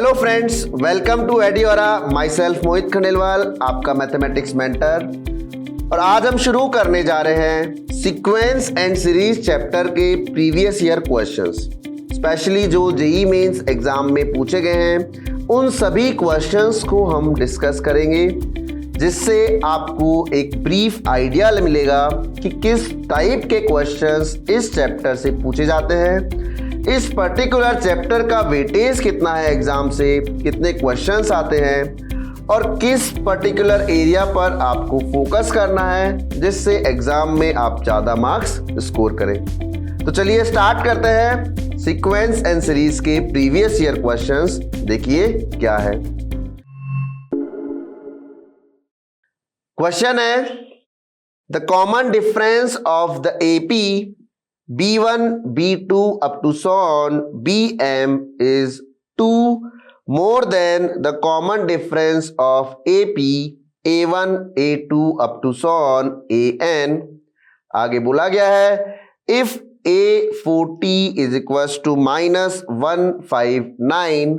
Hello friends, welcome to Adiora. Myself Mohit Khandelwal, आपका mathematics mentor. और आज हम शुरू करने जा रहे हैं सीक्वेंस एंड सीरीज चैप्टर के प्रीवियस ईयर क्वेश्चंस। स्पेशली जो जेईई मेंस एग्जाम में पूछे गए हैं उन सभी क्वेश्चंस को हम डिस्कस करेंगे, जिससे आपको एक ब्रीफ आइडिया मिलेगा कि किस टाइप के क्वेश्चंस इस चैप्टर से पूछे जाते हैं, इस पर्टिकुलर चैप्टर का वेटेज कितना है, एग्जाम से कितने क्वेश्चंस आते हैं और किस पर्टिकुलर एरिया पर आपको फोकस करना है, जिससे एग्जाम में आप ज़्यादा मार्क्स स्कोर करें। तो चलिए स्टार्ट करते हैं सीक्वेंस एंड सीरीज के प्रीवियस ईयर क्वेश्चंस। देखिए क्या है। क्वेश्चन है, the common difference of the AP B1, B2 up to so on Bm is 2 more than the common difference of AP, A1, A2 up to so on An। आगे बोला गया है, if A40 is equals to -159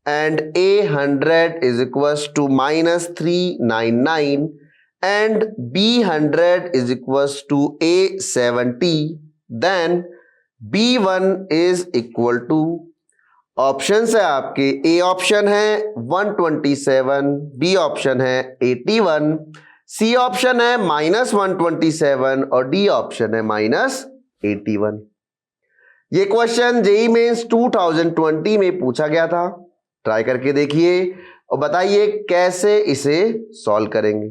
and A100 is equals to -399 and B100 is equals to A70, then B1 is equal to, option है आपके, A option है 127, B option है 81, C option है -127 और डी ऑप्शन है -81। ये क्वेश्चन जेईई मेंस 2020 में पूछा गया था। ट्राई करके देखिए और बताइए कैसे इसे सॉल्व करेंगे।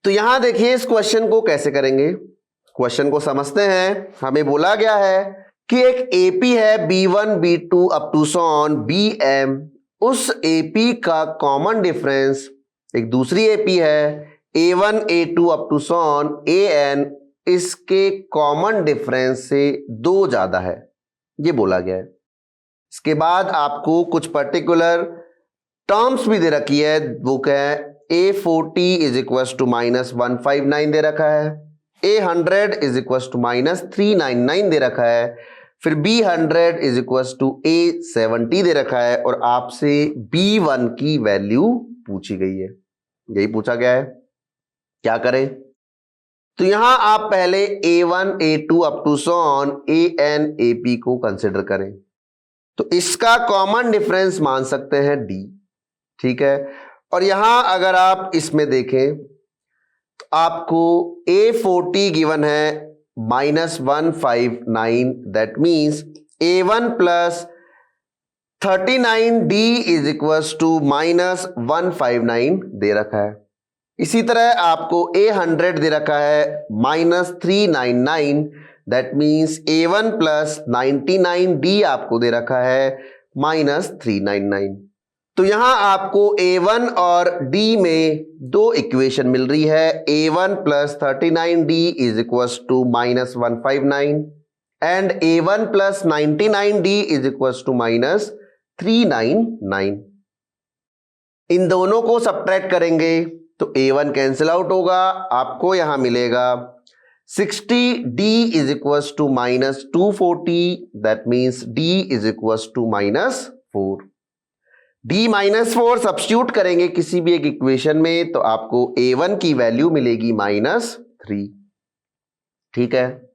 तो यहां देखिए इस क्वेश्चन को कैसे करेंगे। क्वेश्चन को समझते हैं। हमें बोला गया है कि एक एपी है B1, B2 up to so on Bm। उस एपी का कॉमन डिफरेंस एक दूसरी एपी है A1, A2 up to so on An, इसके कॉमन डिफरेंस से 2 ज्यादा है, ये बोला गया है। इसके बाद आपको कुछ पर्टिकुलर टर्म्स भी दे रखी है। वो क्या है, A40 इज इक्वल टू -159 दे रखा है, A100 इज इक्वल टू -399 दे रखा है, फिर B100 is equal to A70 दे रखा है और आपसे B1 की वैल्यू पूछी गई है। यही पूछा गया है, क्या करें। तो यहां आप पहले A1, A2 up to so on An, AP को कंसिडर करें। तो इसका कॉमन डिफरेंस मान सकते हैं D, ठीक है। और यहां अगर आप इसमें देखें तो आपको A40 गिवन है -159, that means A1 plus 39D is equal to -159 दे रखा है। इसी तरह आपको A100 दे रखा है -399, that means A1 plus 99D आपको दे रखा है -399। तो यहां आपको A1 और D में 2 इक्वेशन मिल रही है। A1 plus 39D is equal to -159 and A1 plus 99D is equal to -399। इन दोनों को सब्ट्रैक्ट करेंगे तो A1 कैंसिल आउट होगा, आपको यहां मिलेगा 60D is equal to -240, that means D is equal to -4। D-4 substitute करेंगे किसी भी एक इक्वेशन में तो आपको A1 की वैल्यू मिलेगी -3, ठीक है।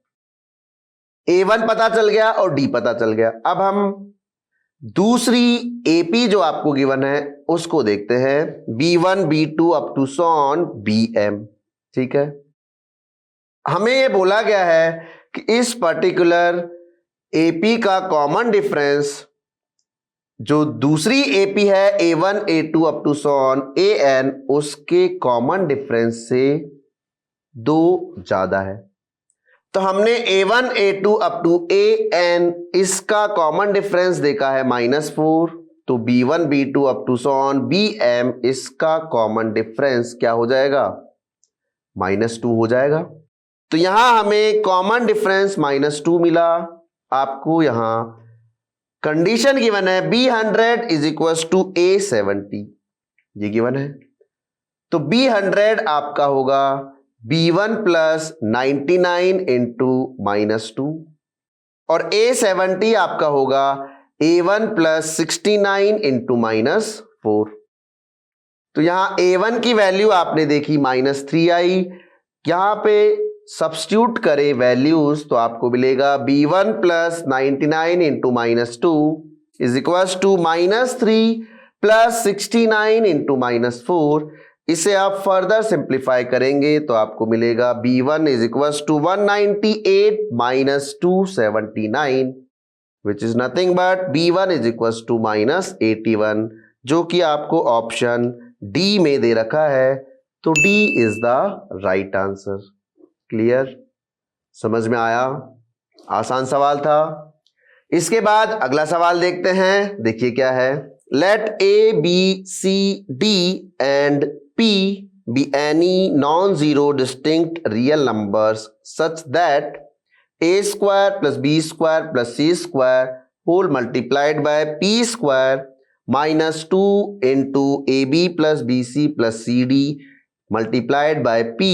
A1 पता चल गया और D पता चल गया। अब हम दूसरी AP जो आपको गिवन है उसको देखते हैं, B1, B2 up to so on Bm, ठीक है। हमें ये बोला गया है कि इस पर्टिकुलर AP का कॉमन डिफरेंस जो दूसरी एपी है A1, A2 up to so on An, उसके कॉमन डिफरेंस से 2 ज्यादा है। तो हमने A1, A2 up to An इसका कॉमन डिफरेंस देखा है -4, तो B1, B2 up to so on Bm इसका कॉमन डिफरेंस क्या हो जाएगा, -2 हो जाएगा। तो यहां हमें कॉमन डिफरेंस -2 मिला। आपको यहां कंडीशन गिवन है B100 is equal to A70, ये गिवन है। तो B100 आपका होगा B1 प्लस 99 इंटू -2 और A70 आपका होगा a1 प्लस 69 इंटू -4। तो यहां a1 की वैल्यू आपने देखी -3 आई, यहां पे सब्स्टिट्यूट करें वैल्यूज तो आपको मिलेगा b1 plus 99 into -2 is equal to -3 plus 69 into -4। इसे आप फर्दर सिंप्लीफाई करेंगे तो आपको मिलेगा b1 is equal to 198 minus 279 which is nothing but b1 is equal to -81, जो कि आपको ऑप्शन डी में दे रखा है। तो D is the right answer. Clear? समझ में आया? आसान सवाल था। इसके बाद अगला सवाल देखते हैं। देखिए क्या है। Let A B C D and P be any non zero distinct real numbers such that A square plus B square plus C square whole multiplied by P square -2 into A B plus B C plus C D multiplied by P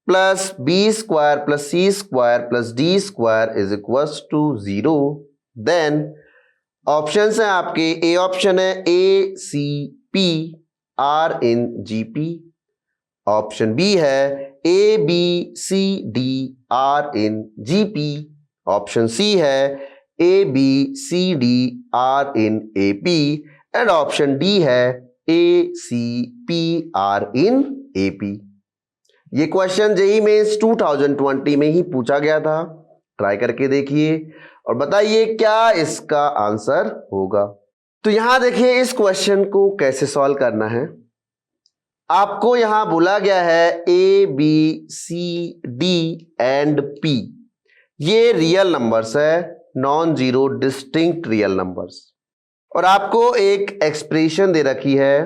plus B square plus C square plus D square is equal to 0। Then options हैं आपके। A option है A C P are in G P. Option B है A B C D are in G P. Option C है A B C D are in A P and option D है A C P are in A P. ये question JEE mains 2020 में ही पूछा गया था। Try करके देखिए और बताइए क्या इसका आंसर होगा। तो यहां देखिए इस क्वेश्चन को कैसे सॉल्व करना है। आपको यहां बोला गया है A B C D and P, ये रियल नंबर्स है, non zero distinct real numbers, और आपको एक एक्सप्रेशन दे रखी है।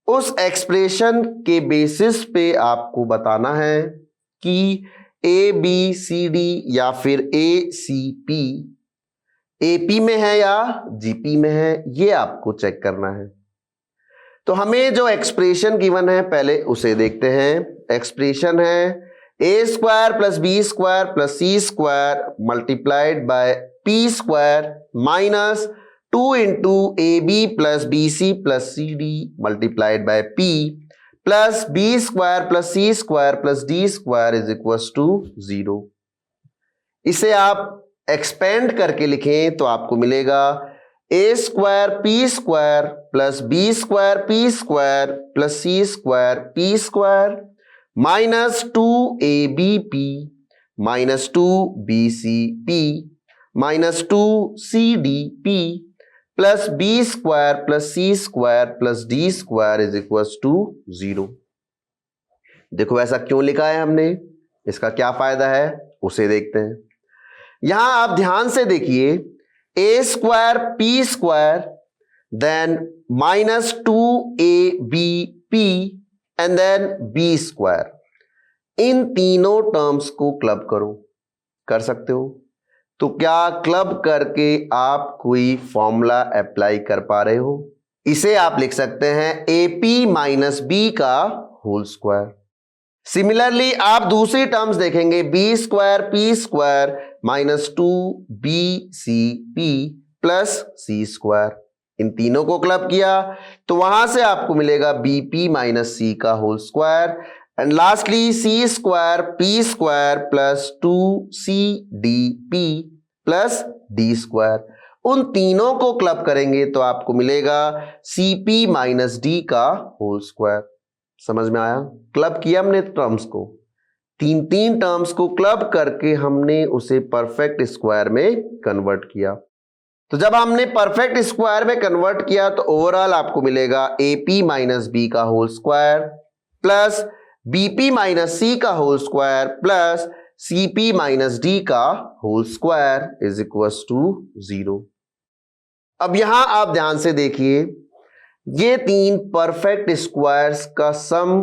उस एक्सप्रेशन के बेसिस पे आपको बताना है कि ए बी सी डी या फिर ए सी पी एपी में है या जीपी में है, ये आपको चेक करना है। तो हमें जो एक्सप्रेशन गिवन है पहले उसे देखते हैं। एक्सप्रेशन है A square plus B square plus C square multiplied by P square minus 2 into A B plus B C plus C D multiplied by P plus B square plus C square plus D square is equal to 0। इसे आप expand करके लिखें तो आपको मिलेगा A square P square plus B square P square plus C square P square minus 2ab minus 2bcp minus 2cdp plus B square plus C square plus D square is equal to 0। देखो ऐसा क्यों लिखा है हमने, इसका क्या फायदा है उसे देखते हैं। यहां आप ध्यान से देखिए, A square P square then minus 2ab and then B square, इन तीनों टर्म्स को क्लब करो। कर सकते हो? तो क्या क्लब करके आप कोई फॉर्मूला अप्लाई कर पा रहे हो? इसे आप लिख सकते हैं AP माइनस बी का होल स्क्वायर। सिमिलरली आप दूसरी टर्म्स देखेंगे B square P square minus 2bcp plus C square, इन तीनों को क्लब किया तो वहां से आपको मिलेगा bp माइनस सी का whole square and lastly C square P square plus 2cdp plus D square. उन तीनों को क्लब करेंगे तो आपको मिलेगा cp माइनस डी का होल स्क्वायर। समझ में आया? क्लब किया हमने टर्म्स को, तीन टर्म्स को क्लब करके हमने उसे परफेक्ट स्क्वायर में कन्वर्ट किया। तो जब हमने परफेक्ट स्क्वायर में कन्वर्ट किया तो ओवरऑल आपको मिलेगा AP माइनस बी का whole square plus BP minus C का whole square plus CP minus D का whole square is equal to 0। अब यहां आप ध्यान से देखिए, ये तीन परफेक्ट स्क्वायर्स का सम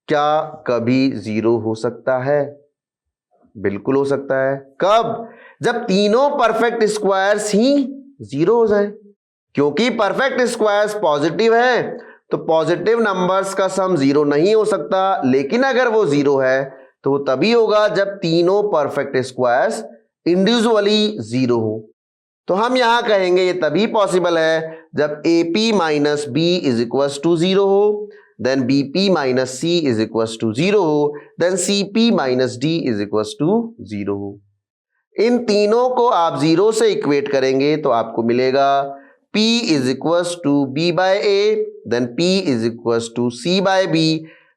क्या कभी 0 हो सकता है? बिल्कुल हो सकता है। कब? जब तीनों परफेक्ट स्क्वायर्स ही 0 हो जाए, क्योंकि परफेक्ट स्क्वायर्स पॉजिटिव है तो पॉजिटिव नंबर्स का सम 0 नहीं हो सकता, लेकिन अगर वो 0 है तो वो तभी होगा जब तीनों परफेक्ट स्क्वायर्स इंडिविजुअली 0 हो। तो हम यहां कहेंगे ये तभी पॉसिबल है जब AP minus B is equal to 0 हो, then BP minus C is equal to 0 हो, then CP minus D is equal to 0 हो। इन तीनों को आप 0 से इक्वेट करेंगे तो आपको मिलेगा P is equal to B by A, then P is equal to C by B,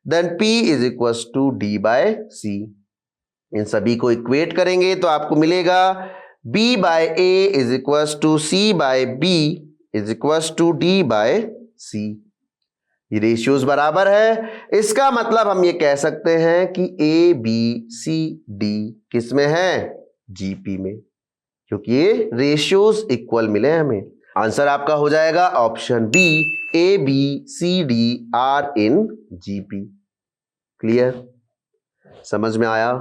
then P is equal to D by C। इन सभी को इक्वेट करेंगे तो आपको मिलेगा B by A is equal to C by B is equal to D by C। ये ratios बराबर है, इसका मतलब हम ये कह सकते हैं कि ABCD किस में है? GP में, क्योंकि ये रेशियोज इक्वल मिले हमें। आंसर आपका हो जाएगा option B, ABCD are in GP। Clear? समझ में आया?